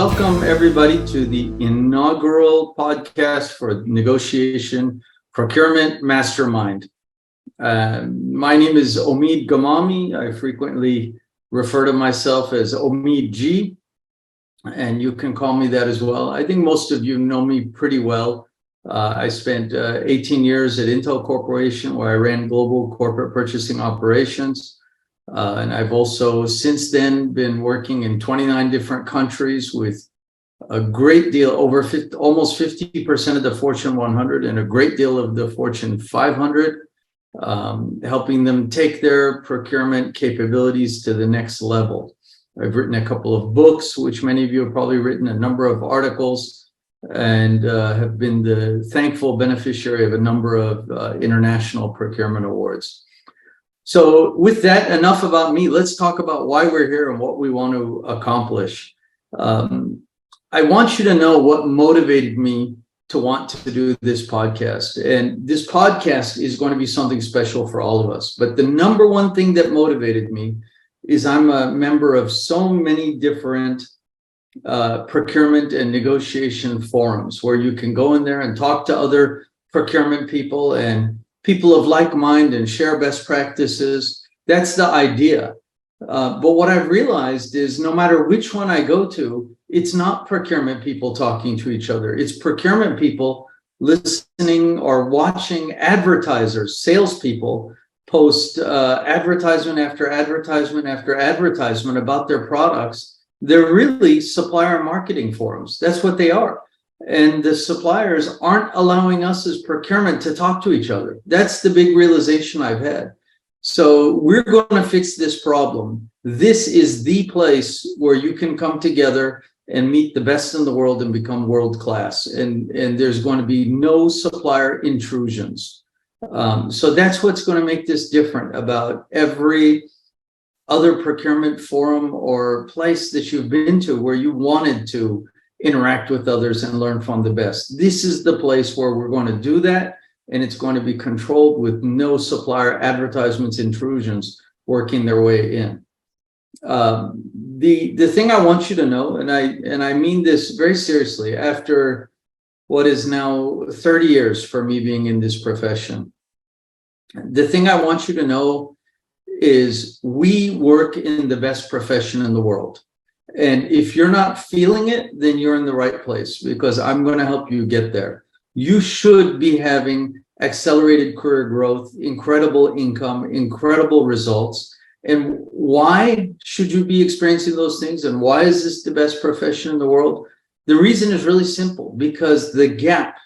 welcome everybody to the inaugural podcast for Negotiation Procurement Mastermind. My name is Omid Gamami. I frequently refer to myself as Omid G, and you can call me that as well. I think most of you know me pretty well. I spent 18 years at Intel Corporation, where I ran global corporate purchasing operations. And I've also since then been working in 29 different countries with a great deal, almost 50% of the Fortune 100 and a great deal of the Fortune 500, helping them take their procurement capabilities to the next level. I've written a couple of books, which many of you have probably written, a number of articles, and have been the thankful beneficiary of a number of international procurement awards. So with that, enough about me. Let's talk about why we're here and what we want to accomplish. I want you to know what motivated me to want to do this podcast. And this podcast is going to be something special for all of us. But the number one thing that motivated me is I'm a member of so many different procurement and negotiation forums where you can go in there and talk to other procurement people and people of like mind and share best practices. That's the idea. But what I've realized is no matter which one I go to, it's not procurement people talking to each other. It's procurement people listening or watching advertisers, salespeople post advertisement after advertisement after advertisement about their products. They're really supplier marketing forums. That's what they are. And the suppliers aren't allowing us as procurement to talk to each other. That's the big realization I've had. So we're going to fix this problem. This is the place where you can come together and meet the best in the world and become world class. And there's going to be no supplier intrusions. So that's what's going to make this different about every other procurement forum or place that you've been to where you wanted to interact with others and learn from the best. This is the place where we're going to do that, and it's going to be controlled with no supplier advertisements intrusions working their way in. The thing I want you to know, and I mean this very seriously, after what is now 30 years for me being in this profession, the thing I want you to know is we work in the best profession in the world. And if you're not feeling it, then you're in the right place, because I'm going to help you get there. You should be having accelerated career growth, incredible income, incredible results. And why should you be experiencing those things? And why is this the best profession in the world? The reason is really simple, because the gap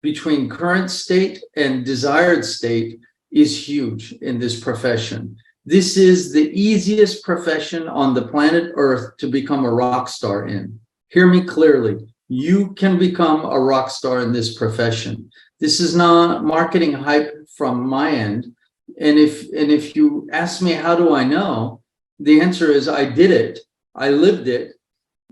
between current state and desired state is huge in this profession. This is the easiest profession on the planet Earth to become a rock star in. Hear me clearly. You can become a rock star in this profession. This is not marketing hype from my end. And if you ask me, how do I know? The answer is I did it. I lived it.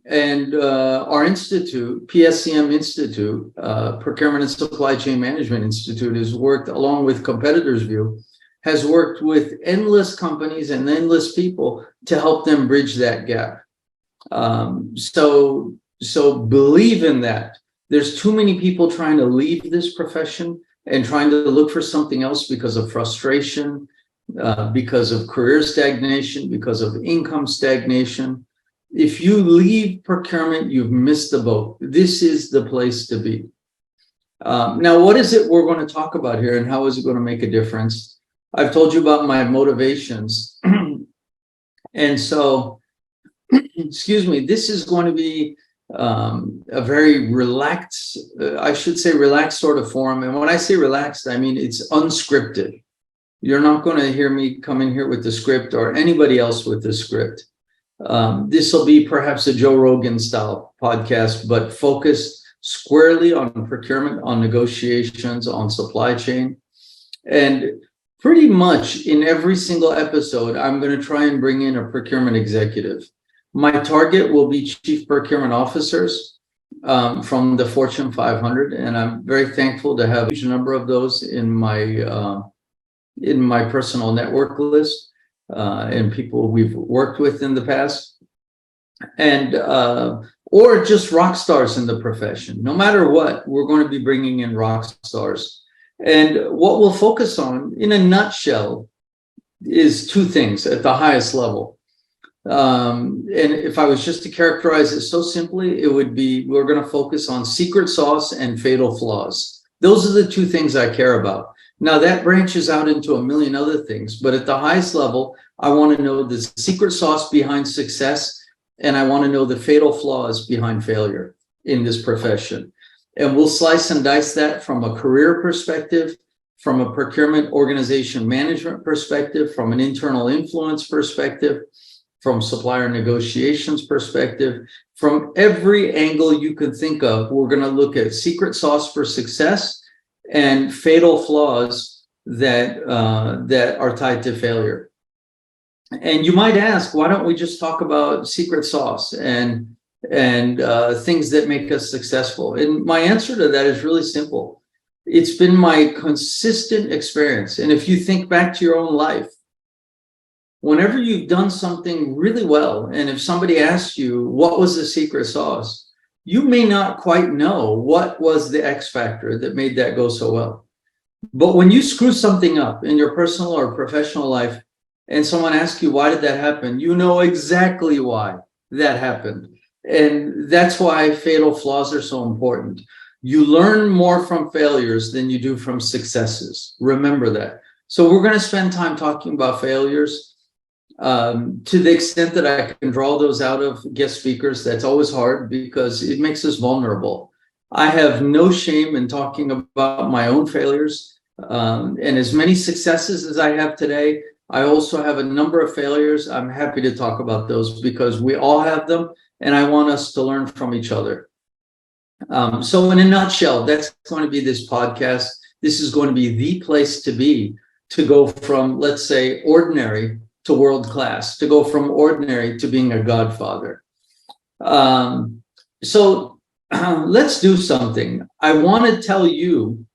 And our institute, PSCM Institute, Procurement and Supply Chain Management Institute, has worked along with Competitors View, has worked with endless companies and endless people to help them bridge that gap. So believe in that. There's too many people trying to leave this profession and trying to look for something else because of frustration, because of career stagnation, because of income stagnation. If you leave procurement, you've missed the boat. This is the place to be. Now, what is it we're going to talk about here, and how is it going to make a difference? I've told you about my motivations. And so, excuse me, this is going to be a very relaxed, I should say relaxed sort of forum. And when I say relaxed, I mean it's unscripted. You're not going to hear me come in here with the script or anybody else with the script. This will be perhaps a Joe Rogan style podcast, but focused squarely on procurement, on negotiations, on supply chain. And pretty much in every single episode, I'm going to try and bring in a procurement executive. My target will be chief procurement officers from the Fortune 500, and I'm very thankful to have a huge number of those in my personal network list and people we've worked with in the past. and or just rock stars in the profession. No matter what, we're going to be bringing in rock stars. And what we'll focus on, in a nutshell, is two things at the highest level. And if I was just to characterize it so simply, it would be, we're going to focus on secret sauce and fatal flaws. Those are the two things I care about. Now that branches out into a million other things, but at the highest level, I want to know the secret sauce behind success, and I want to know the fatal flaws behind failure in this profession. And we'll slice and dice that from a career perspective, from a procurement organization management perspective, from an internal influence perspective, from supplier negotiations perspective, from every angle you can think of. We're going to look at secret sauce for success and fatal flaws that are tied to failure. And you might ask, why don't we just talk about secret sauce and things that make us successful? And my answer to that is really simple. It's been my consistent experience. And if you think back to your own life, whenever you've done something really well, and if somebody asks you, what was the secret sauce? You may not quite know what was the X factor that made that go so well. But when you screw something up in your personal or professional life, and someone asks you, why did that happen? You know exactly why that happened. And that's why fatal flaws are so important. You learn more from failures than you do from successes. Remember that. So we're going to spend time talking about failures. To the extent that I can draw those out of guest speakers, that's always hard because it makes us vulnerable. I have no shame in talking about my own failures, and as many successes as I have today, I also have a number of failures. I'm happy to talk about those because we all have them, and I want us to learn from each other. So in a nutshell, that's going to be this podcast. This is going to be the place to be, to go from, let's say, ordinary to world class, to go from ordinary to being a godfather. So let's do something. I want to tell you,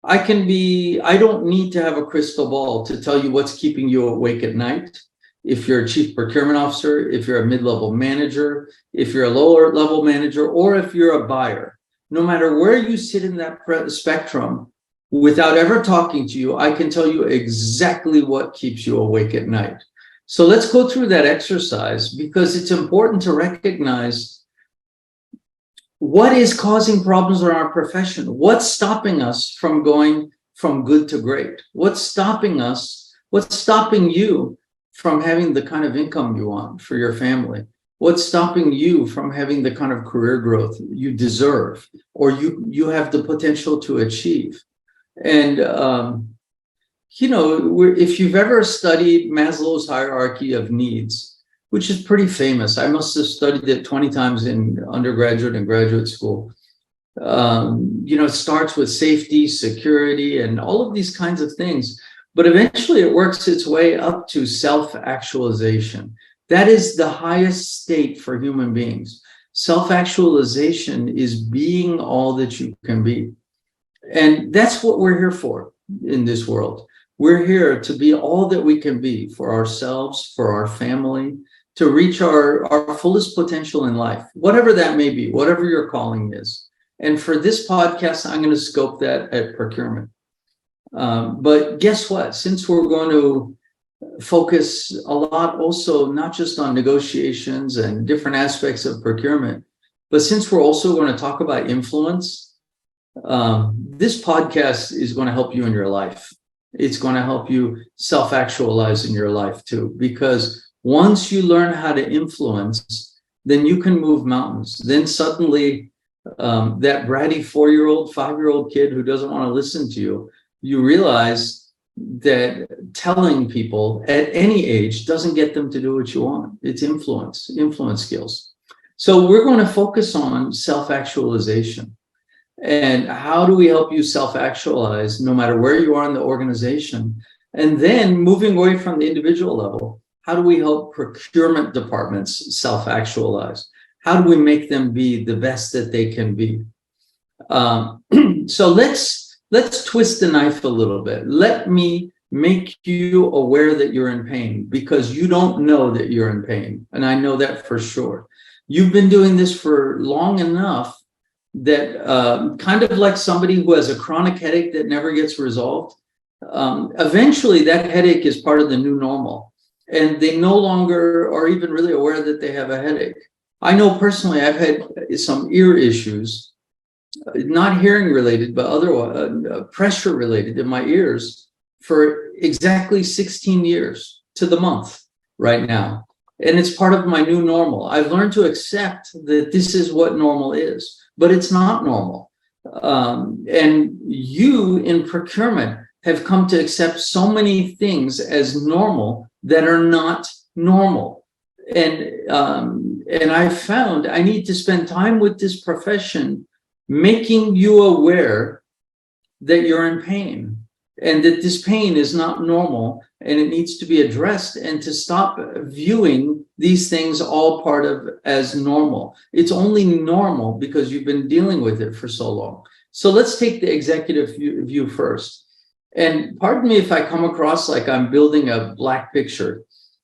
I don't need to have a crystal ball to tell you what's keeping you awake at night. If you're a chief procurement officer, if you're a mid-level manager, if you're a lower level manager, or if you're a buyer, no matter where you sit in that spectrum, without ever talking to you, I can tell you exactly what keeps you awake at night. So let's go through that exercise because it's important to recognize what is causing problems in our profession. What's stopping us from going from good to great? What's stopping us? What's stopping you from having the kind of income you want for your family? What's stopping you from having the kind of career growth you deserve or you have the potential to achieve? And if you've ever studied Maslow's hierarchy of needs, which is pretty famous, I must have studied it 20 times in undergraduate and graduate school. It starts with safety, security, and all of these kinds of things. But eventually it works its way up to self-actualization. That is the highest state for human beings. Self-actualization is being all that you can be. And that's what we're here for in this world. We're here to be all that we can be for ourselves, for our family, to reach our fullest potential in life, whatever that may be, whatever your calling is. And for this podcast, I'm going to scope that at procurement. But guess what? Since we're going to focus a lot also, not just on negotiations and different aspects of procurement, but since we're also going to talk about influence, this podcast is going to help you in your life. It's going to help you self-actualize in your life too, because once you learn how to influence, then you can move mountains. Then suddenly that bratty 4-year-old, 5-year-old kid who doesn't want to listen to you, you realize that telling people at any age doesn't get them to do what you want. It's influence skills. So we're going to focus on self-actualization. And how do we help you self-actualize no matter where you are in the organization? And then moving away from the individual level, how do we help procurement departments self-actualize? How do we make them be the best that they can be? So let's twist the knife a little bit. Let me make you aware that you're in pain, because you don't know that you're in pain. And I know that for sure. You've been doing this for long enough that kind of like somebody who has a chronic headache that never gets resolved. Eventually that headache is part of the new normal, and they no longer are even really aware that they have a headache. I know personally, I've had some ear issues, not hearing related, but other pressure related in my ears for exactly 16 years to the month right now. And it's part of my new normal. I've learned to accept that this is what normal is, but it's not normal. And you in procurement have come to accept so many things as normal that are not normal. And I found I need to spend time with this profession, making you aware that you're in pain and that this pain is not normal and it needs to be addressed, and to stop viewing these things all part of as normal. It's only normal because you've been dealing with it for so long. So let's take the executive view first. And pardon me if I come across like I'm building a black picture.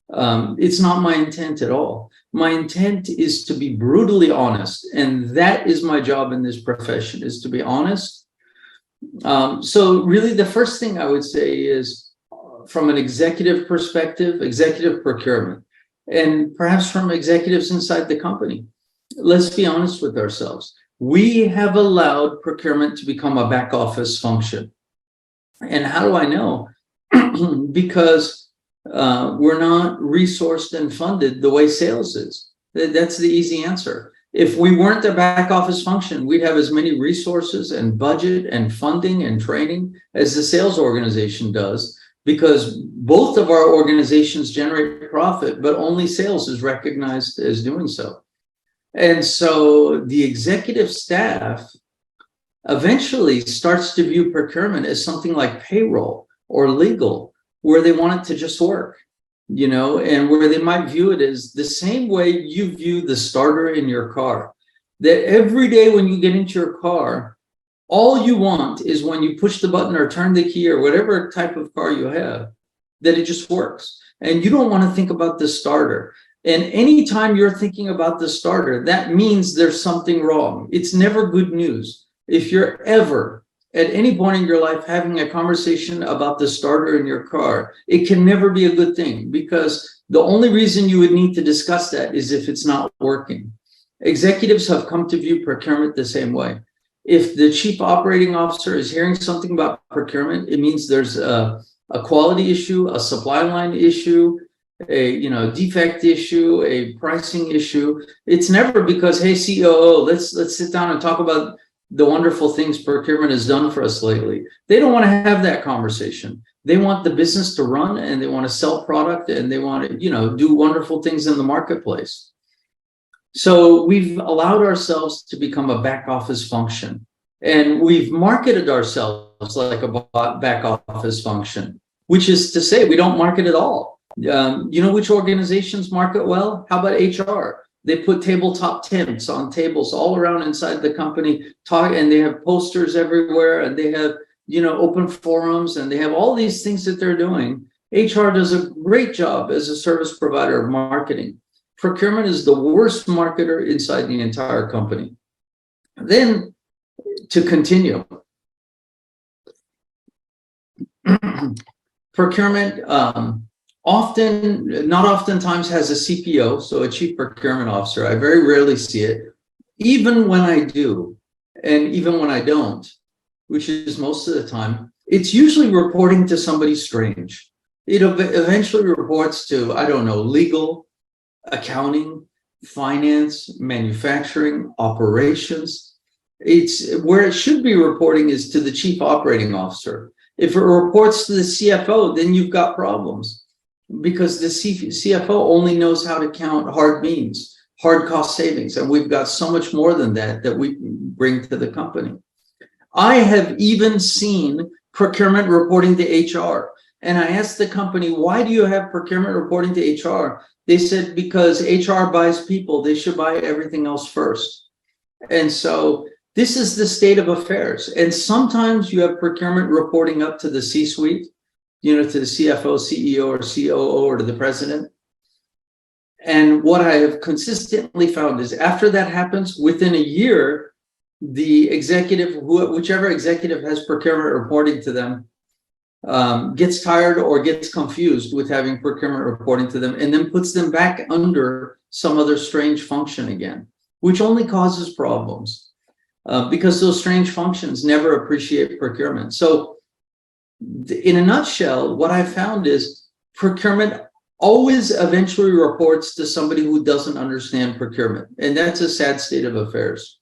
It's not my intent at all. My intent is to be brutally honest, and that is my job in this profession, is to be honest. So really the first thing I would say is, from an executive perspective, executive procurement, and perhaps from executives inside the company, let's be honest with ourselves. We have allowed procurement to become a back office function. And how do I know? Because we're not resourced and funded the way sales is. That's the easy answer. If we weren't a back office function, we'd have as many resources and budget and funding and training as the sales organization does, because both of our organizations generate profit, but only sales is recognized as doing so. And so the executive staff eventually starts to view procurement as something like payroll or legal, where they want it to just work, and where they might view it as the same way you view the starter in your car. That every day when you get into your car, all you want is when you push the button or turn the key or whatever type of car you have, that it just works. And you don't want to think about the starter. And anytime you're thinking about the starter, that means there's something wrong. It's never good news. If you're ever at any point in your life having a conversation about the starter in your car, it can never be a good thing, because the only reason you would need to discuss that is if it's not working. Executives have come to view procurement the same way. If the chief operating officer is hearing something about procurement, it means there's a quality issue, a supply line issue, a defect issue, a pricing issue. It's never because, hey, COO, let's sit down and talk about the wonderful things procurement has done for us lately. They don't want to have that conversation. They want the business to run, and they want to sell product, and they want to, do wonderful things in the marketplace. So we've allowed ourselves to become a back office function, and we've marketed ourselves like a back office function, which is to say we don't market at all. Which organizations market well? How about HR? They put tabletop tents on tables all around inside the company, and they have posters everywhere, and they have, open forums, and they have all these things that they're doing. HR does a great job as a service provider of marketing. Procurement is the worst marketer inside the entire company. Then, to continue, procurement not oftentimes has a CPO, so a chief procurement officer. I very rarely see it. Even when I do, and even when I don't, which is most of the time, it's usually reporting to somebody strange. It eventually reports to, legal, accounting, finance, manufacturing, operations. It's where it should be reporting is to the chief operating officer. If it reports to the CFO, then you've got problems, because the CFO only knows how to count hard means, hard cost savings, and we've got so much more than that we bring to the company. I have even seen procurement reporting to HR, and I asked the company, why do you have procurement reporting to HR? They said, because HR buys people, they should buy everything else first. And so this is the state of affairs. And sometimes you have procurement reporting up to the C-suite, to the CFO, CEO, or COO, or to the president. And what I have consistently found is after that happens, within a year, the executive, whichever executive has procurement reporting to them, gets tired or gets confused with having procurement reporting to them, and then puts them back under some other strange function again, which only causes problems because those strange functions never appreciate procurement. So in a nutshell, what I found is procurement always eventually reports to somebody who doesn't understand procurement. And that's a sad state of affairs.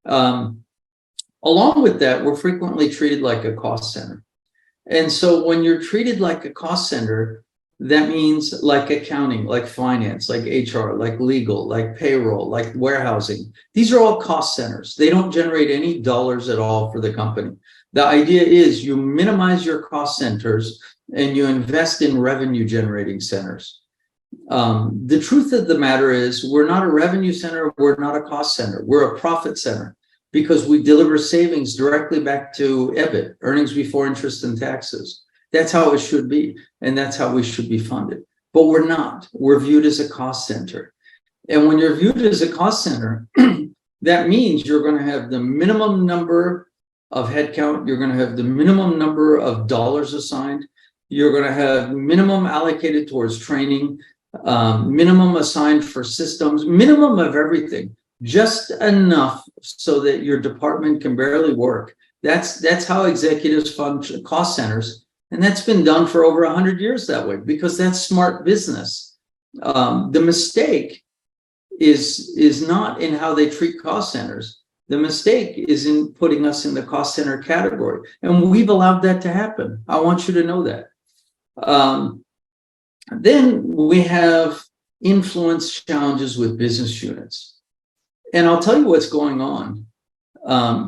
Along with that, we're frequently treated like a cost center. And so when you're treated like a cost center, that means like accounting, like finance, like HR, like legal, like payroll, like warehousing. These are all cost centers. They don't generate any dollars at all for the company. The idea is you minimize your cost centers and you invest in revenue generating centers. The truth of the matter is we're not a revenue center, we're not a cost center, we're a profit center because we deliver savings directly back to EBIT, earnings before interest and taxes. That's how it should be, and that's how we should be funded. But we're not. We're viewed as a cost center. And when you're viewed as a cost center, that means you're going to have the minimum number of headcount, you're going to have the minimum number of dollars assigned, you're going to have minimum allocated towards training, minimum assigned for systems, minimum of everything, just enough so that your department can barely work. That's how executives function, cost centers, and that's been done for over 100 years that way because that's smart business. The mistake is not in how they treat cost centers. The mistake is in putting us in the cost center category, and we've allowed that to happen. I want you to know that. Then we have influence challenges with business units. And I'll tell you what's going on.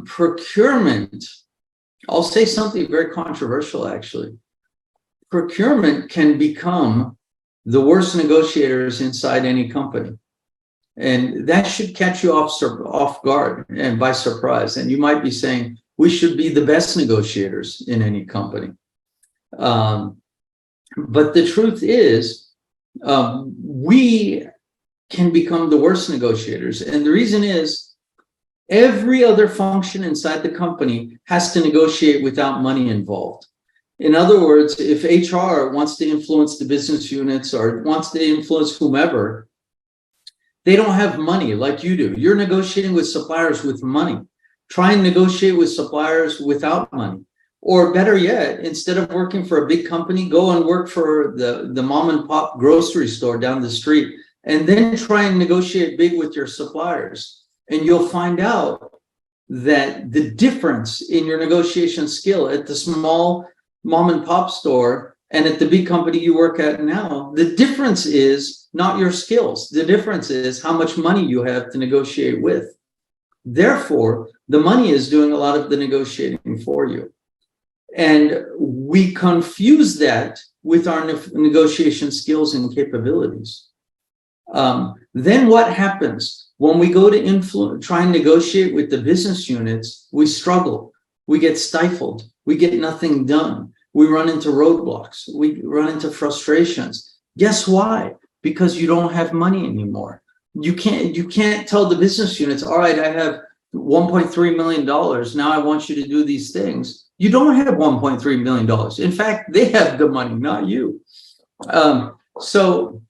Procurement, I'll say something very controversial, actually. Procurement can become the worst negotiators inside any company. And that should catch you off guard and by surprise. And you might be saying, we should be the best negotiators in any company. But the truth is, we can become the worst negotiators. And the reason is, every other function inside the company has to negotiate without money involved. In other words, if HR wants to influence the business units or wants to influence whomever, they don't have money like you do. You're negotiating with suppliers with money. Try and negotiate with suppliers without money. Or better yet, instead of working for a big company, go and work for the mom and pop grocery store down the street, and then try and negotiate big with your suppliers. And you'll find out that the difference in your negotiation skill at the small mom and pop store and at the big company you work at now, the difference is not your skills. The difference is how much money you have to negotiate with. Therefore, the money is doing a lot of the negotiating for you. And we confuse that with our negotiation skills and capabilities. Then what happens when we go to try and negotiate with the business units? We struggle, we get stifled, we get nothing done. We run into roadblocks, we run into frustrations. Guess why? Because you don't have money anymore. You can't tell the business units, all right, I have $1.3 million. Now I want you to do these things. You don't have $1.3 million. In fact, they have the money, not you. So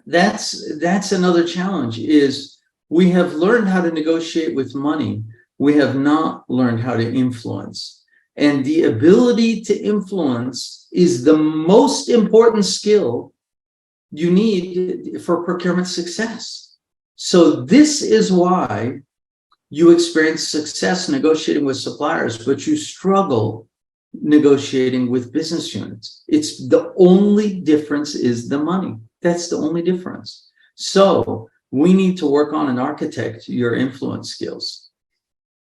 that's another challenge is we have learned how to negotiate with money. We have not learned how to influence. And the ability to influence is the most important skill you need for procurement success. So this is why you experience success negotiating with suppliers, but you struggle negotiating with business units. It's the only difference is the money. That's the only difference. So we need to work on and architect your influence skills.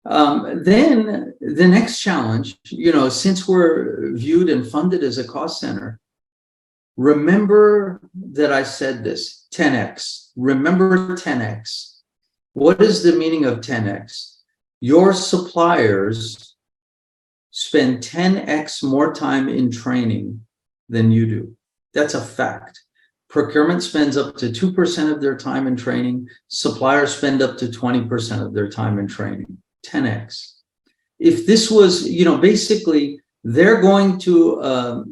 Then the next challenge, since we're viewed and funded as a cost center, remember that I said this, 10x. Remember 10x. What is the meaning of 10x? Your suppliers spend 10x more time in training than you do. That's a fact. Procurement spends up to 2% of their time in training. Suppliers spend up to 20% of their time in training, 10x. If this was, basically, they're going to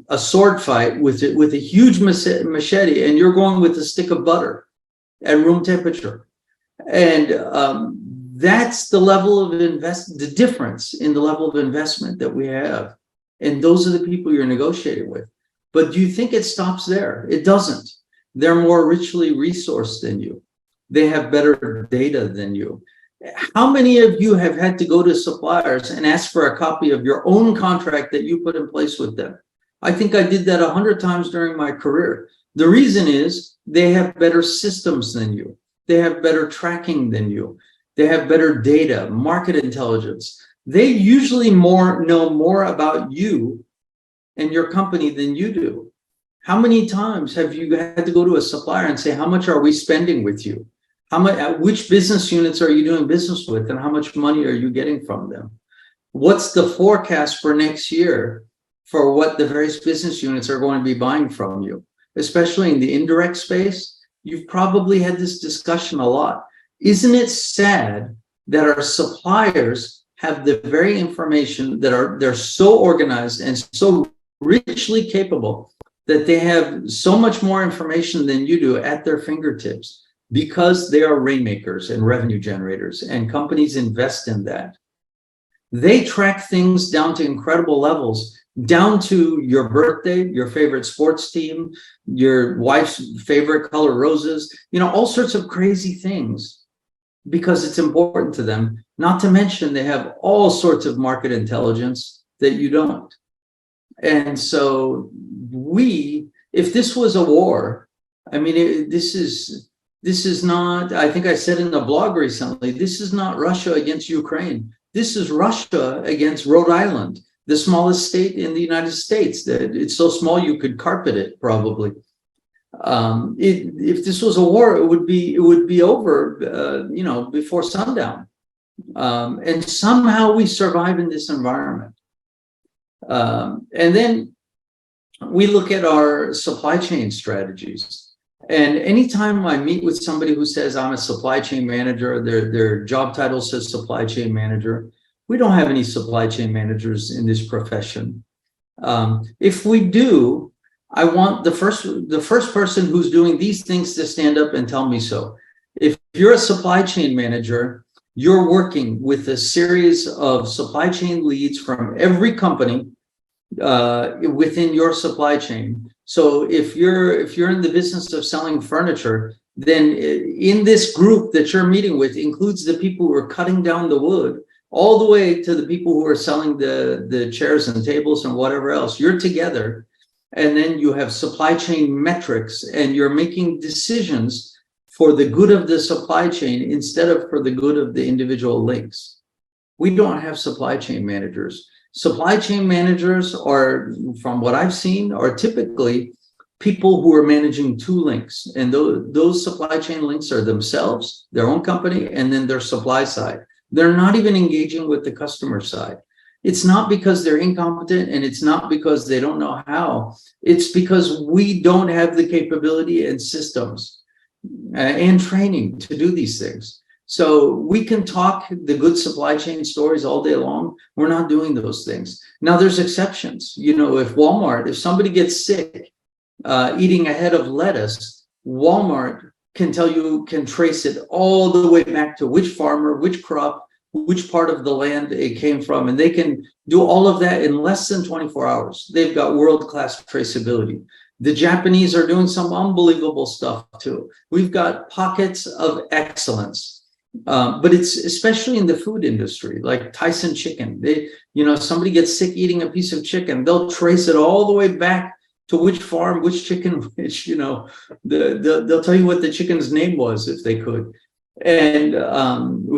a sword fight with a huge machete, and you're going with a stick of butter at room temperature. And that's the level of the difference in the level of investment that we have. And those are the people you're negotiating with. But do you think it stops there? It doesn't. They're more richly resourced than you. They have better data than you. How many of you have had to go to suppliers and ask for a copy of your own contract that you put in place with them? I think I did that 100 times during my career. The reason is they have better systems than you. They have better tracking than you. They have better data, market intelligence. They usually know more about you and your company than you do. How many times have you had to go to a supplier and say, how much are we spending with you? Which business units are you doing business with, and how much money are you getting from them? What's the forecast for next year for what the various business units are going to be buying from you? Especially in the indirect space, you've probably had this discussion a lot. Isn't it sad that our suppliers have the very information they're so organized and so richly capable that they have so much more information than you do at their fingertips, because they are rainmakers and revenue generators, and companies invest in that. They track things down to incredible levels, down to your birthday, your favorite sports team, your wife's favorite color roses, all sorts of crazy things, because it's important to them. Not to mention they have all sorts of market intelligence that you don't. And so if this was a war, this is not, I think I said in the blog recently, this is not Russia against Ukraine. This is Russia against Rhode Island, the smallest state in the United States. That it's so small you could carpet it probably. If this was a war, it would be over, before sundown. And somehow we survive in this environment. And then we look at our supply chain strategies. And anytime I meet with somebody who says I'm a supply chain manager, their job title says supply chain manager. We don't have any supply chain managers in this profession. If we do, I want the first person who's doing these things to stand up and tell me so. If you're a supply chain manager, you're working with a series of supply chain leads from every company within your supply chain. So if you're in the business of selling furniture, then in this group that you're meeting with includes the people who are cutting down the wood, all the way to the people who are selling the chairs and tables and whatever else. You're together, and then you have supply chain metrics, and you're making decisions for the good of the supply chain instead of for the good of the individual links. We don't have supply chain managers. Supply chain managers are, from what I've seen, are typically people who are managing two links. And those supply chain links are themselves, their own company, and then their supply side. They're not even engaging with the customer side. It's not because they're incompetent, and it's not because they don't know how. It's because we don't have the capability and systems and training to do these things. So we can talk the good supply chain stories all day long. We're not doing those things. Now, there's exceptions. If somebody gets sick eating a head of lettuce, Walmart can trace it all the way back to which farmer, which crop, which part of the land it came from. And they can do all of that in less than 24 hours. They've got world-class traceability. The Japanese are doing some unbelievable stuff too. We've got pockets of excellence. But it's especially in the food industry, like Tyson chicken. Somebody gets sick eating a piece of chicken, they'll trace it all the way back to which farm, which chicken, they'll tell you what the chicken's name was if they could. And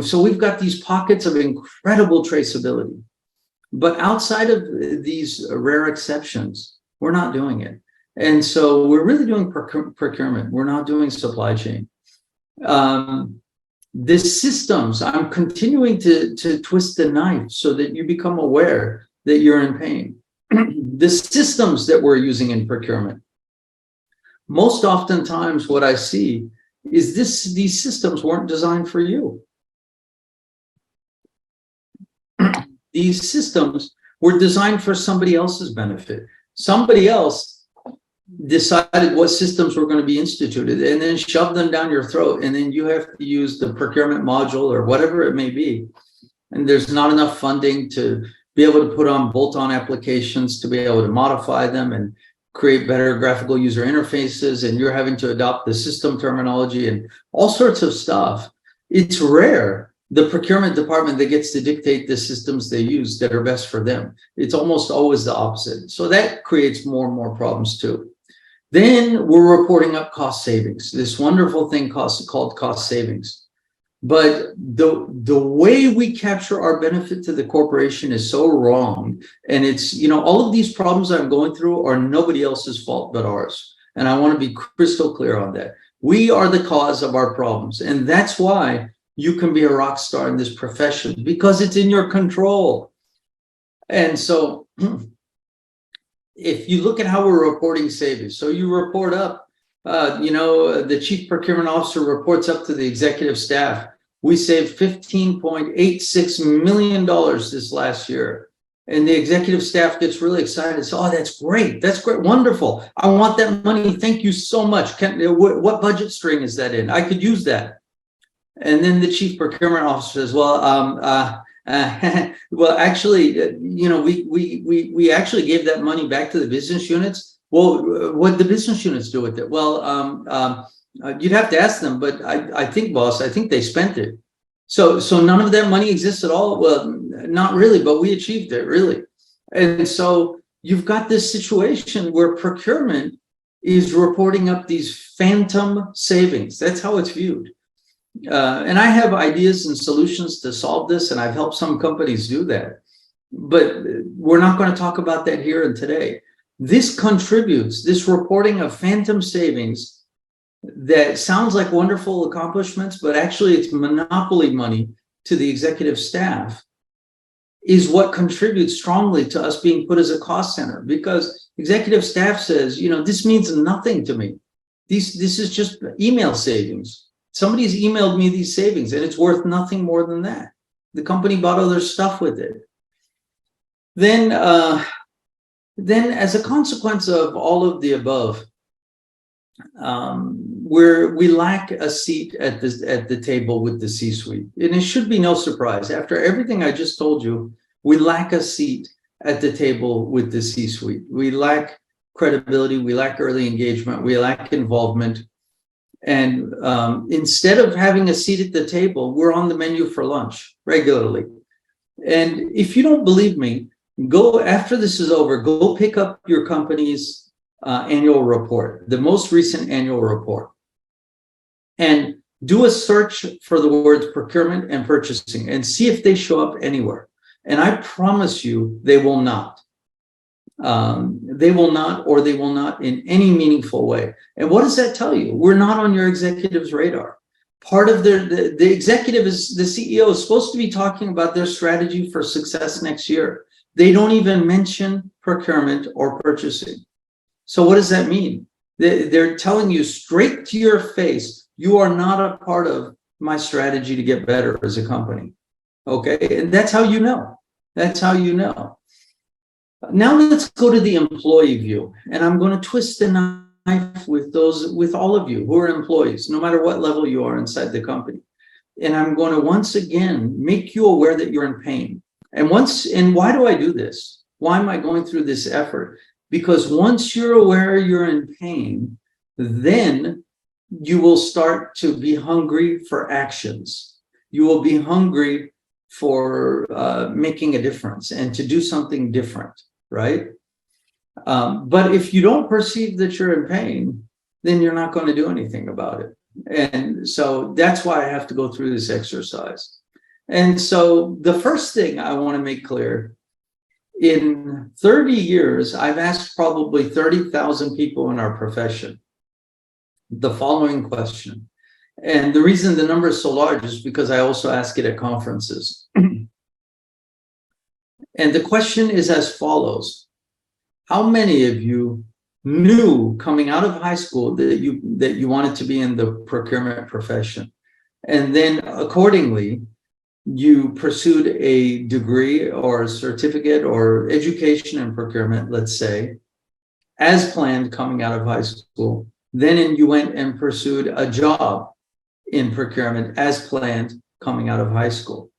so we've got these pockets of incredible traceability. But outside of these rare exceptions, we're not doing it. And so we're really doing procurement. We're not doing supply chain. The systems, I'm continuing to twist the knife so that you become aware that you're in pain. The systems that we're using in procurement, most oftentimes what I see is these systems weren't designed for you. These systems were designed for somebody else's benefit. Somebody else decided what systems were going to be instituted and then shoved them down your throat. And then you have to use the procurement module or whatever it may be. And there's not enough funding to be able to put on bolt-on applications, to be able to modify them and create better graphical user interfaces. And you're having to adopt the system terminology and all sorts of stuff. It's rare the procurement department that gets to dictate the systems they use that are best for them. It's almost always the opposite. So that creates more and more problems too. Then we're reporting up cost savings, this wonderful thing called cost savings. But the way we capture our benefit to the corporation is so wrong. And it's, all of these problems I'm going through are nobody else's fault but ours. And I want to be crystal clear on that. We are the cause of our problems. And that's why you can be a rock star in this profession, because it's in your control. And so if you look at how we're reporting savings, so you report up, the chief procurement officer reports up to the executive staff. We saved $15.86 million this last year. And the executive staff gets really excited. So, oh, that's great. That's great. Wonderful. I want that money. Thank you so much. What budget string is that in? I could use that. And then the chief procurement officer says, well, well, actually, we actually gave that money back to the business units. Well, what did the business units do with it? Well, you'd have to ask them, but I think, boss, I think they spent it. So none of that money exists at all. Well, not really, but we achieved it, really. And so you've got this situation where procurement is reporting up these phantom savings. That's how it's viewed. And I have ideas and solutions to solve this, and I've helped some companies do that. But we're not going to talk about that here and today. This contributes, this reporting of phantom savings that sounds like wonderful accomplishments, but actually it's monopoly money to the executive staff, is what contributes strongly to us being put as a cost center, because executive staff says, this means nothing to me. This is just email savings. Somebody's emailed me these savings and it's worth nothing more than that. The company bought other stuff with it. Then as a consequence of all of the above, we lack a seat at the table with the C-suite. And it should be no surprise. After everything I just told you, we lack a seat at the table with the C-suite. We lack credibility. We lack early engagement. We lack involvement. And instead of having a seat at the table, we're on the menu for lunch regularly. And if you don't believe me, go, after this is over, go pick up your company's annual report, the most recent annual report, and do a search for the words procurement and purchasing and see if they show up anywhere. And I promise you, they will not. They will not, or they will not in any meaningful way. And what does that tell you? We're not on your executive's radar. Part of the executive is, the CEO is supposed to be talking about their strategy for success next year. They don't even mention procurement or purchasing. So what does that mean? They're telling you straight to your face, you are not a part of my strategy to get better as a company. Okay, and that's how you know. That's how you know. Now let's go to the employee view, and I'm going to twist the knife with all of you who are employees, no matter what level you are inside the company. And I'm going to once again make you aware that you're in pain. And why do I do this? Why am I going through this effort? Because once you're aware you're in pain, then you will start to be hungry for actions. You will be hungry for making a difference and to do something different. Right? But if you don't perceive that you're in pain, then you're not going to do anything about it. And so that's why I have to go through this exercise. And so the first thing I want to make clear, in 30 years, I've asked probably 30,000 people in our profession the following question. And the reason the number is so large is because I also ask it at conferences. And the question is as follows. How many of you knew coming out of high school that you wanted to be in the procurement profession? And then accordingly, you pursued a degree or a certificate or education in procurement, let's say, as planned coming out of high school. Then you went and pursued a job in procurement as planned coming out of high school.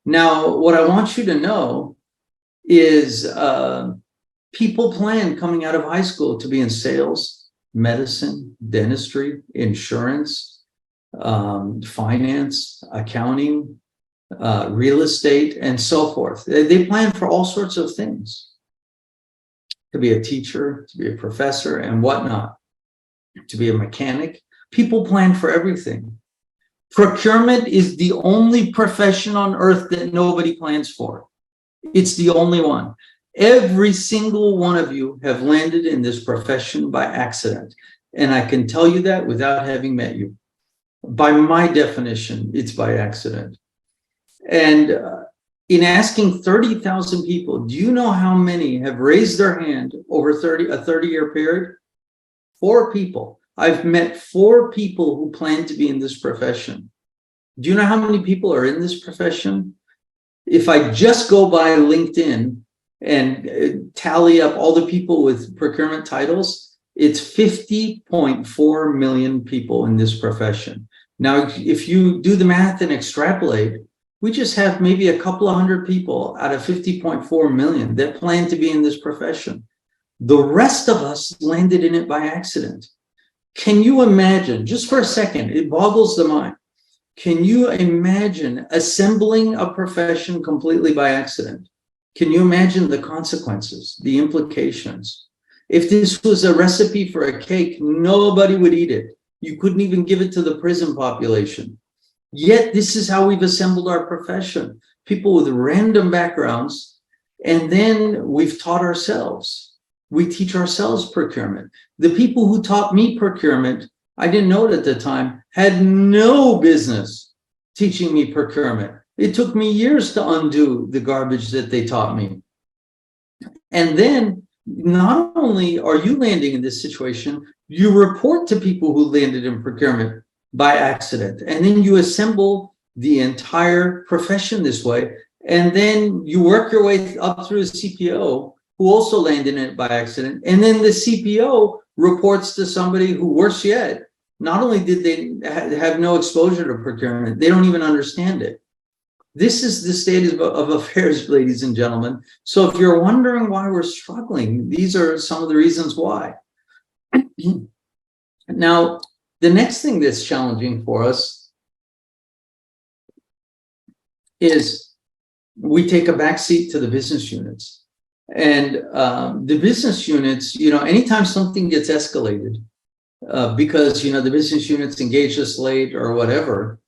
Now, what I want you to know is people plan coming out of high school to be in sales, medicine, dentistry, insurance, finance, accounting, real estate, and so forth. They plan for all sorts of things. To be a teacher, to be a professor, and whatnot, to be a mechanic. People plan for everything. Procurement is the only profession on earth that nobody plans for. It's the only one. Every single one of you have landed in this profession by accident. And I can tell you that without having met you. By my definition, it's by accident. And in asking 30,000 people, do you know how many have raised their hand over a 30-year period? 4 people. I've met 4 people who plan to be in this profession. Do you know how many people are in this profession? If I just go by LinkedIn and tally up all the people with procurement titles, it's 50.4 million people in this profession. Now, if you do the math and extrapolate, we just have maybe a couple of hundred people out of 50.4 million that plan to be in this profession. The rest of us landed in it by accident. Can you imagine, just for a second, it boggles the mind. Can you imagine assembling a profession completely by accident? Can you imagine the consequences, the implications? If this was a recipe for a cake, nobody would eat it. You couldn't even give it to the prison population. Yet this is how we've assembled our profession. People with random backgrounds, and then we've taught ourselves. We teach ourselves procurement. The people who taught me procurement, I didn't know it at the time, had no business teaching me procurement. It took me years to undo the garbage that they taught me. And then not only are you landing in this situation, you report to people who landed in procurement by accident. And then you assemble the entire profession this way. And then you work your way up through a CPO who also landed in it by accident. And then the CPO reports to somebody who, worse yet, not only did they have no exposure to procurement, they don't even understand it. This is the state of affairs, ladies and gentlemen. So if you're wondering why we're struggling, these are some of the reasons why. Now, the next thing that's challenging for us is we take a backseat to the business units. And the business units, anytime something gets escalated, because, the business units engage us late or whatever,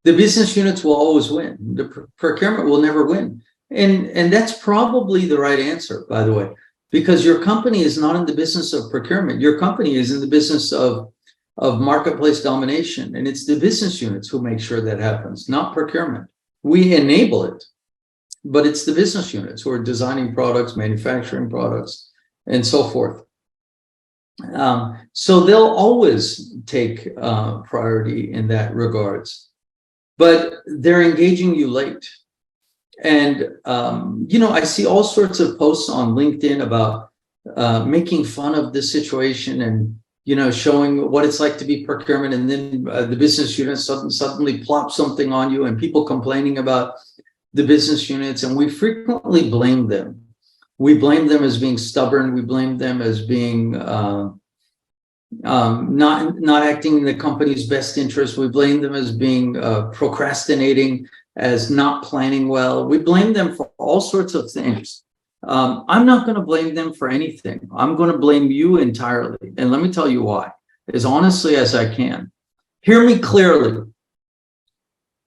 the business units will always win. The procurement will never win. And that's probably the right answer, by the way, because your company is not in the business of procurement. Your company is in the business of marketplace domination. And it's the business units who make sure that happens, not procurement. We enable it, but it's the business units who are designing products, manufacturing products, and so forth. So they'll always take priority in that regards, but they're engaging you late. And, I see all sorts of posts on LinkedIn about making fun of the situation and, showing what it's like to be procurement. And then the business units suddenly plop something on you and people complaining about the business units. And we frequently blame them. We blame them as being stubborn. We blame them as being not acting in the company's best interest. We blame them as being procrastinating, as not planning well. We blame them for all sorts of things. I'm not going to blame them for anything. I'm going to blame you entirely. And let me tell you why, as honestly as I can. Hear me clearly.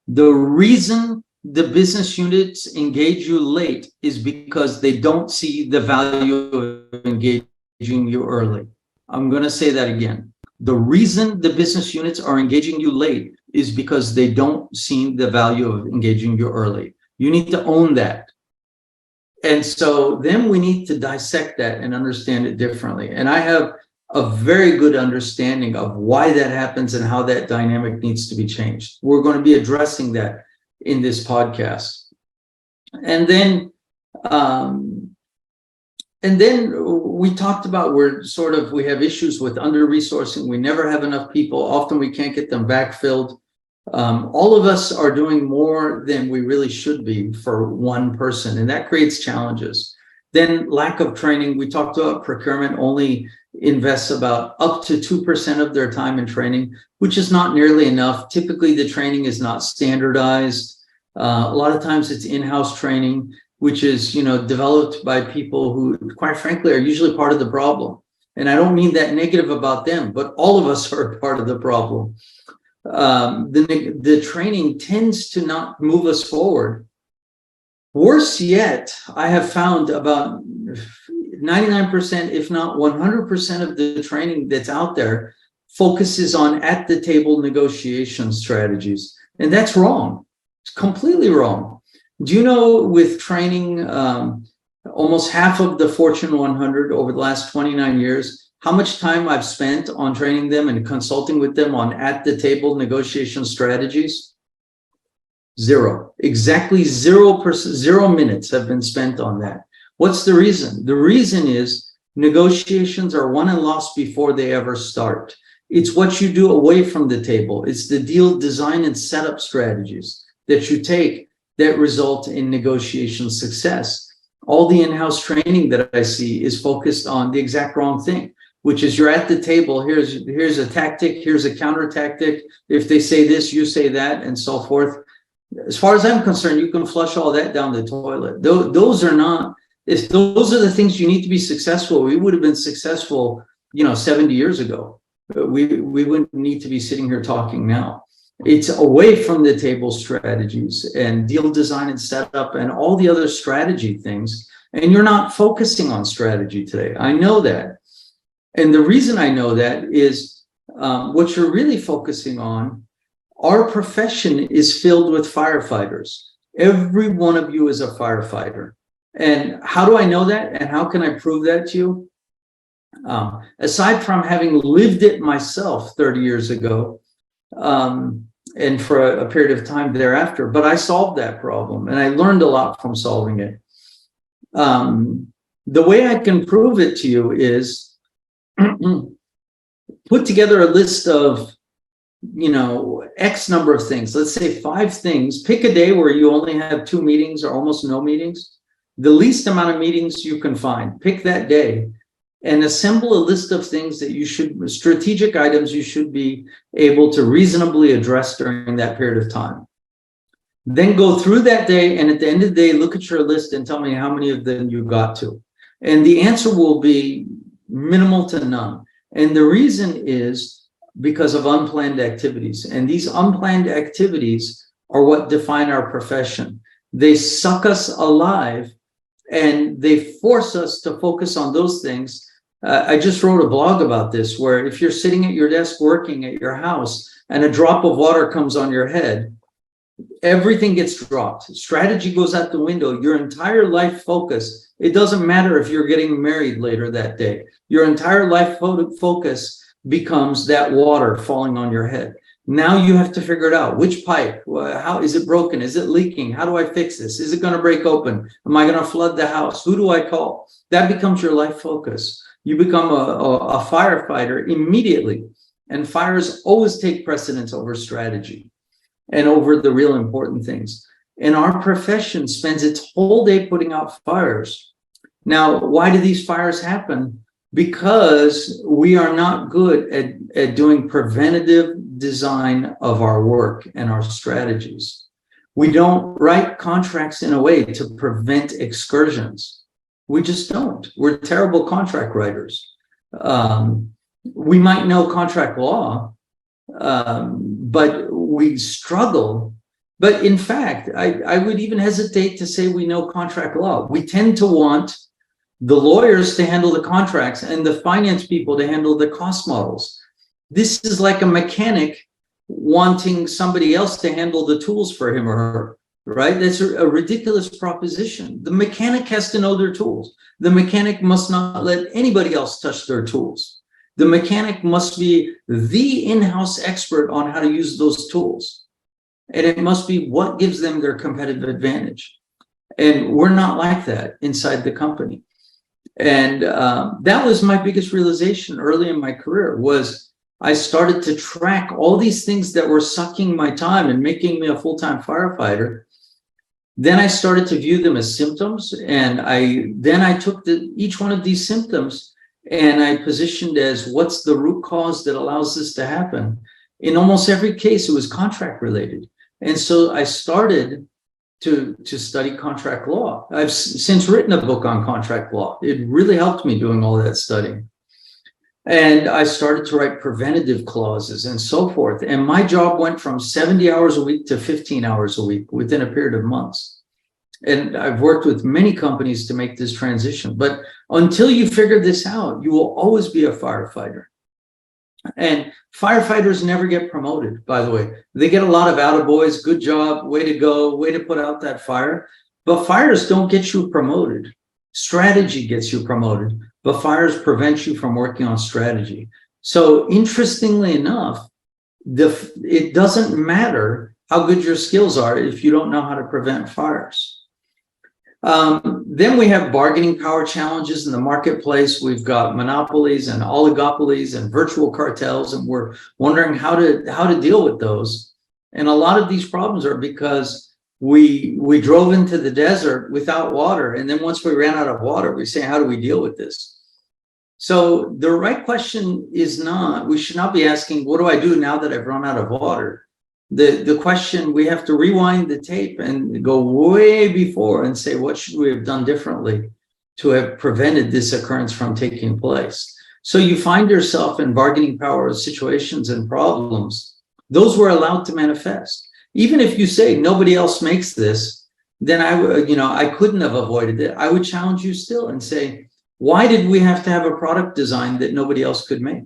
The reason the business units engage you late is because they don't see the value of engaging you early. I'm going to say that again. The reason the business units are engaging you late is because they don't see the value of engaging you early. You need to own that. And so then we need to dissect that and understand it differently. And I have a very good understanding of why that happens and how that dynamic needs to be changed. We're going to be addressing that in this podcast. And then we talked about we have issues with under-resourcing. We never have enough people. Often we can't get them backfilled. All of us are doing more than we really should be for one person, and that creates challenges. Then lack of training. We talked about procurement only invests about up to 2% of their time in training, which is not nearly enough. Typically, the training is not standardized. A lot of times it's in-house training, which is, developed by people who, quite frankly, are usually part of the problem. And I don't mean that negative about them, but all of us are part of the problem. The training tends to not move us forward. Worse yet, I have found about 99%, if not 100% of the training that's out there focuses on at-the-table negotiation strategies. And that's wrong. It's completely wrong. Do you know, with training almost half of the Fortune 100 over the last 29 years, how much time I've spent on training them and consulting with them on at-the-table negotiation strategies? Zero. Exactly 0%, 0 minutes have been spent on that. What's the reason? The reason is negotiations are won and lost before they ever start. It's what you do away from the table. It's the deal design and setup strategies that you take that result in negotiation success. All the in-house training that I see is focused on the exact wrong thing, which is you're at the table. Here's a tactic. Here's a counter tactic. If they say this, you say that, and so forth. As far as I'm concerned, you can flush all that down the toilet. Those are not. If those are the things you need to be successful, we would have been successful, 70 years ago. We wouldn't need to be sitting here talking now. It's away from the table strategies and deal design and setup and all the other strategy things. And you're not focusing on strategy today. I know that. And the reason I know that is what you're really focusing on. Our profession is filled with firefighters. Every one of you is a firefighter. And how do I know that? And how can I prove that to you? Aside from having lived it myself 30 years ago, and for a period of time thereafter, but I solved that problem and I learned a lot from solving it. The way I can prove it to you is put together a list of, X number of things. Let's say 5 things. Pick a day where you only have 2 meetings or almost no meetings. The least amount of meetings you can find. Pick that day and assemble a list of things that strategic items you should be able to reasonably address during that period of time. Then go through that day, and at the end of the day, look at your list and tell me how many of them you got to. And the answer will be minimal to none. And the reason is because of unplanned activities. And these unplanned activities are what define our profession. They suck us alive and they force us to focus on those things. I just wrote a blog about this, where if you're sitting at your desk working at your house and a drop of water comes on your head, everything gets dropped. Strategy goes out the window. Your entire life focus, it doesn't matter if you're getting married later that day. Your entire life focus becomes that water falling on your head. Now you have to figure it out. Which pipe? How is it broken? Is it leaking? How do I fix this? Is it going to break open? Am I going to flood the house? Who do I call? That becomes your life focus. You become a firefighter immediately. And fires always take precedence over strategy and over the real important things. And our profession spends its whole day putting out fires. Now, why do these fires happen? Because we are not good at doing preventative design of our work and our strategies. We don't write contracts in a way to prevent excursions. We just don't. We're terrible contract writers. We might know contract law, but we struggle. But in fact, I would even hesitate to say we know contract law. We tend to want the lawyers to handle the contracts and the finance people to handle the cost models. This is like a mechanic wanting somebody else to handle the tools for him or her. right? That's a ridiculous proposition. The mechanic has to know their tools. The mechanic must not let anybody else touch their tools. The mechanic must be the in-house expert on how to use those tools. And it must be what gives them their competitive advantage. And we're not like that inside the company. And that was my biggest realization early in my career, was I started to track all these things that were sucking my time and making me a full-time firefighter. Then I started to view them as symptoms. And I took each one of these symptoms and I positioned as what's the root cause that allows this to happen. In almost every case, it was contract related. And so I started to study contract law. I've since written a book on contract law. It really helped me doing all that studying. And I started to write preventative clauses and so forth. And my job went from 70 hours a week to 15 hours a week within a period of months. And I've worked with many companies to make this transition. But until you figure this out, you will always be a firefighter. And firefighters never get promoted, by the way. They get a lot of attaboys, good job, way to go, way to put out that fire. But fires don't get you promoted. Strategy gets you promoted, but fires prevent you from working on strategy. So interestingly enough, it doesn't matter how good your skills are if you don't know how to prevent fires. Then we have bargaining power challenges in the marketplace. We've got monopolies and oligopolies and virtual cartels, and we're wondering how to deal with those. And a lot of these problems are because we drove into the desert without water, and then once we ran out of water, we say, how do we deal with this? So the right question is not, we should not be asking, what do I do now that I've run out of water? The question, we have to rewind the tape and go way before and say, what should we have done differently to have prevented this occurrence from taking place? So you find yourself in bargaining power situations and problems. Those were allowed to manifest. Even if you say nobody else makes this, then I couldn't have avoided it. I would challenge you still and say, why did we have to have a product design that nobody else could make?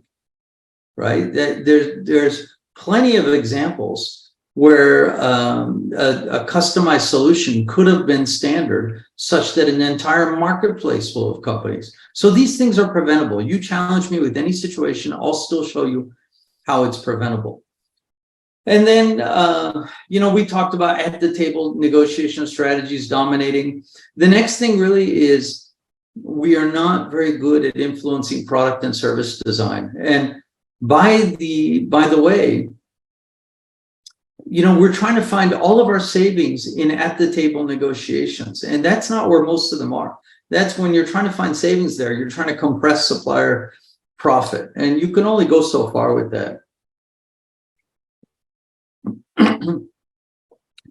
Right? There's plenty of examples where a customized solution could have been standard such that an entire marketplace full of companies. So these things are preventable. You challenge me with any situation, I'll still show you how it's preventable. And then, we talked about at the table negotiation strategies dominating. The next thing really is we are not very good at influencing product and service design. And by the way, we're trying to find all of our savings in at the table negotiations. And that's not where most of them are. That's when you're trying to find savings there, you're trying to compress supplier profit. And you can only go so far with that.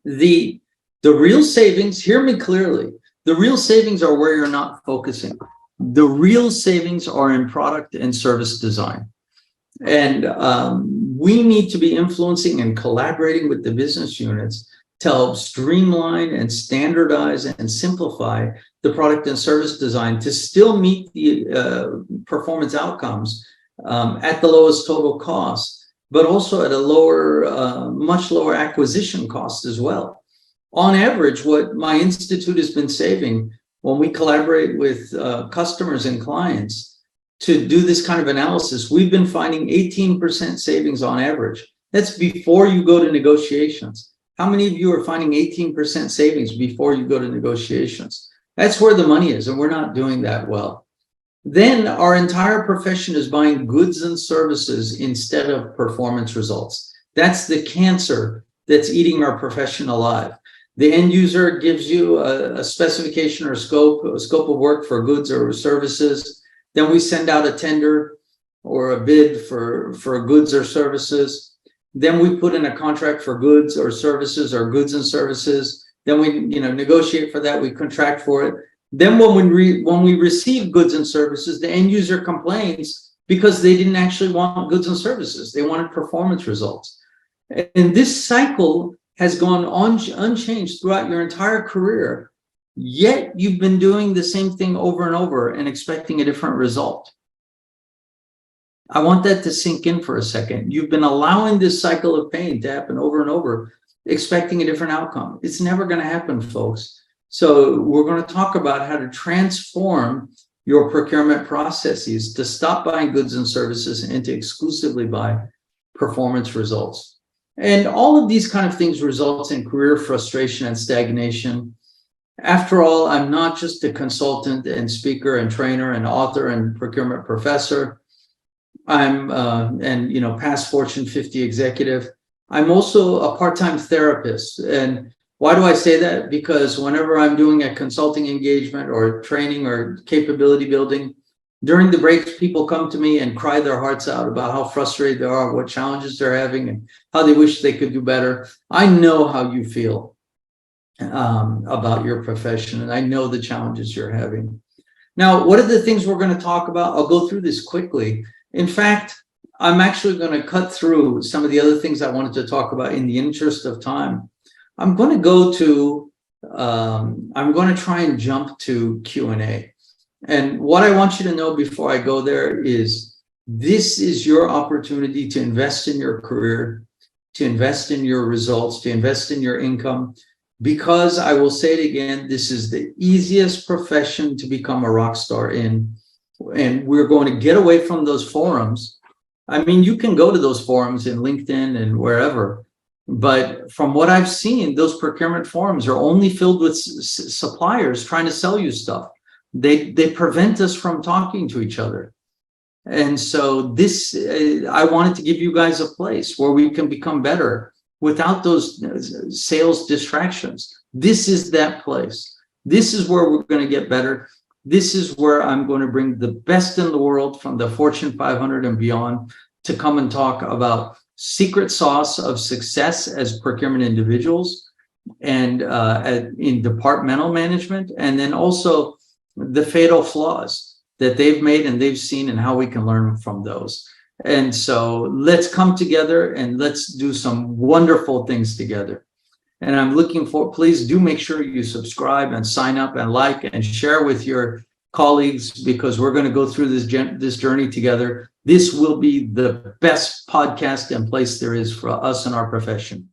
The real savings, hear me clearly, the real savings are where you're not focusing. The real savings are in product and service design. And we need to be influencing and collaborating with the business units to help streamline and standardize and simplify the product and service design to still meet the performance outcomes at the lowest total cost, but also at a much lower acquisition cost as well. On average, what my institute has been saving when we collaborate with customers and clients to do this kind of analysis, we've been finding 18% savings on average. That's before you go to negotiations. How many of you are finding 18% savings before you go to negotiations? That's where the money is, and we're not doing that well. Then our entire profession is buying goods and services instead of performance results. That's the cancer that's eating our profession alive. The end user gives you a specification or scope of work for goods or services. Then we send out a tender or a bid for goods or services. Then we put in a contract for goods or services or goods and services. Then we negotiate for that. We contract for it. Then when we receive goods and services, the end user complains because they didn't actually want goods and services. They wanted performance results. And this cycle has gone on unchanged throughout your entire career, yet you've been doing the same thing over and over and expecting a different result. I want that to sink in for a second. You've been allowing this cycle of pain to happen over and over, expecting a different outcome. It's never going to happen, folks. So we're going to talk about how to transform your procurement processes to stop buying goods and services and to exclusively buy performance results. And all of these kind of things result in career frustration and stagnation. After all, I'm not just a consultant and speaker and trainer and author and procurement professor. I'm past Fortune 50 executive. I'm also a part-time therapist. And why do I say that? Because whenever I'm doing a consulting engagement or training or capability building, during the breaks, people come to me and cry their hearts out about how frustrated they are, what challenges they're having, and how they wish they could do better. I know how you feel about your profession, and I know the challenges you're having. Now, what are the things we're going to talk about? I'll go through this quickly. In fact, I'm actually going to cut through some of the other things I wanted to talk about in the interest of time. I'm going to try and jump to Q&A. And what I want you to know before I go there is this is your opportunity to invest in your career, to invest in your results, to invest in your income, because I will say it again, this is the easiest profession to become a rock star in. And we're going to get away from those forums. I mean, you can go to those forums in LinkedIn and wherever. But from what I've seen, those procurement forums are only filled with suppliers trying to sell you stuff. They prevent us from talking to each other. And so this, I wanted to give you guys a place where we can become better without those sales distractions. This is that place. This is where we're going to get better. This is where I'm going to bring the best in the world from the Fortune 500 and beyond to come and talk about secret sauce of success as procurement individuals and in departmental management, and then also the fatal flaws that they've made and they've seen and how we can learn from those. And so let's come together and let's do some wonderful things together. And I'm looking for, please do make sure you subscribe and sign up and like and share with your colleagues, because we're going to go through this journey together. This will be the best podcast and place there is for us in our profession.